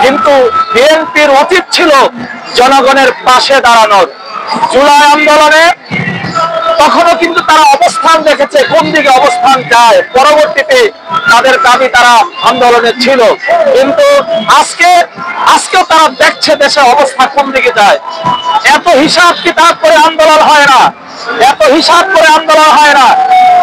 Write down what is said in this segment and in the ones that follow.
কিন্তু বিএনপির উচিত ছিল জনগণের পাশে দাঁড়ানোর। জুলাই আন্দোলনে তখনও কিন্তু তারা অবস্থান দেখেছে কোন দিকে অবস্থান যায়, পরবর্তীতে তাদের দাবি তারা আন্দোলনে ছিল, কিন্তু আজকেও তারা দেখছে দেশের অবস্থা কোন দিকে যায়। এত হিসাব কিতাব করে আন্দোলন হয় না, এত হিসাব করে আন্দোলন হয় না।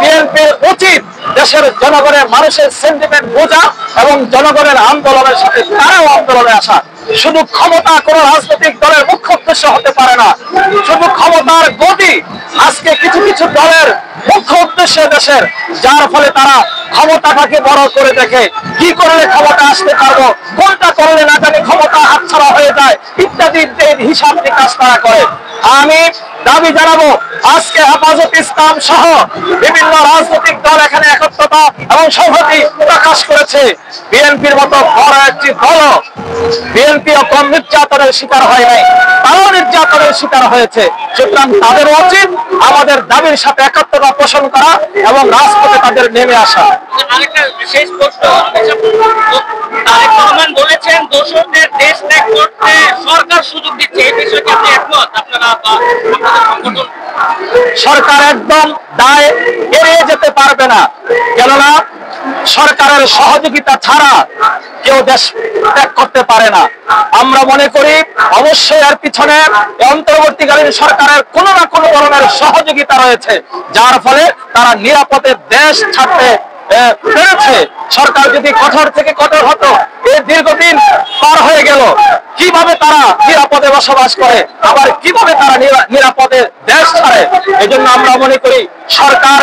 বিএনপির উচিত দেশের জনগণের মানুষের সেন্টিমেন্ট বোঝা এবং জনগণের আন্দোলনের সাথে তারাও আন্দোলনে আসা। শুধু ক্ষমতা কোন রাজনৈতিক দলের মুখ্য উদ্দেশ্য হতে পারে না, শুধু ক্ষমতার গতি আজকে কিছু কিছু দলের মুখ্য উদ্দেশ্য দেশের, যার ফলে তারা ক্ষমতাটাকে বড় করে দেখে, কি করলে ক্ষমতা আসতে পারবো, কোনটা করলে না জানি ক্ষমতা হাতছাড়া হয়ে যায় ইত্যাদি হিসাব নিকাশ তারা করে। আমি দাবি জানাবো আজকে হেফাজত ইসলাম সহ বিভিন্ন রাজনৈতিক দল এখানে একত্রতা এবং সংহতি প্রকাশ করেছে। বিএনপির মতো বড় একটি দল বিএনপি কম নির্যাতনের শিকার হয় নাই, তারাও নির্যাতনের শিকার হয়েছে। সুতরাং তাদের উচিত আমাদের দাবির সাথে একাত্মতা পোষণ করা এবং রাজপথে তাদের নেমে আসা। আরেকটা বিশেষ প্রশ্ন, তারেক রহমান বলেছেন দোষরদের দেশ ত্যাগ করতে সরকার সুযোগ দিচ্ছে, এই বিষয়ে আপনি একমত? আপনারা বা সংগঠন? সরকার একদম দায় এড়িয়ে যেতে পারবে না, কেননা সরকারের সহযোগিতা ছাড়া কেউ দেশ ত্যাগ করতে পারে না। আমরা মনে করি অবশ্যই এর পিছনে অন্তর্বর্তীকালীন সরকারের কোনো না কোনো ধরনের সহযোগিতা রয়েছে, যার ফলে তারা নিরাপদে দেশ ছাড়তে পেরেছে। সরকার যদি কঠোর থেকে কঠোর হতো, এই দীর্ঘদিন পার হয়ে গেল, কিভাবে তারা নিরাপদে বসবাস করে, আবার কিভাবে তারা নিরাপদে দেশ ছাড়ে? এজন্য আমরা মনে করি সরকার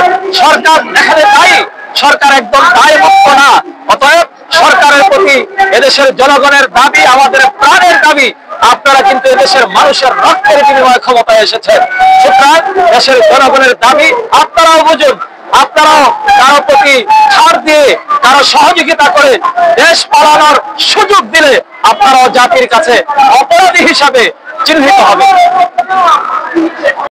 এখানে দায়ী, সরকার একদম দায়মুক্ত না। অতএব সরকারের প্রতি এদেশের জনগণের দাবি, আমাদের প্রাণের দাবি, আপনারা কিন্তু এদেশের মানুষের রক্তের বিনিময়ে ক্ষমতায় এসেছেন। সুতরাং দেশের জনগণের দাবি আপনারাও বুঝুন, আপনারাও কারো প্রতি ছাড় দিয়ে কারো সহযোগিতা করে দেশ পালানোর সুযোগ দিলে আপনারাও জাতির কাছে অপরাধী হিসাবে চিহ্নিত হবে।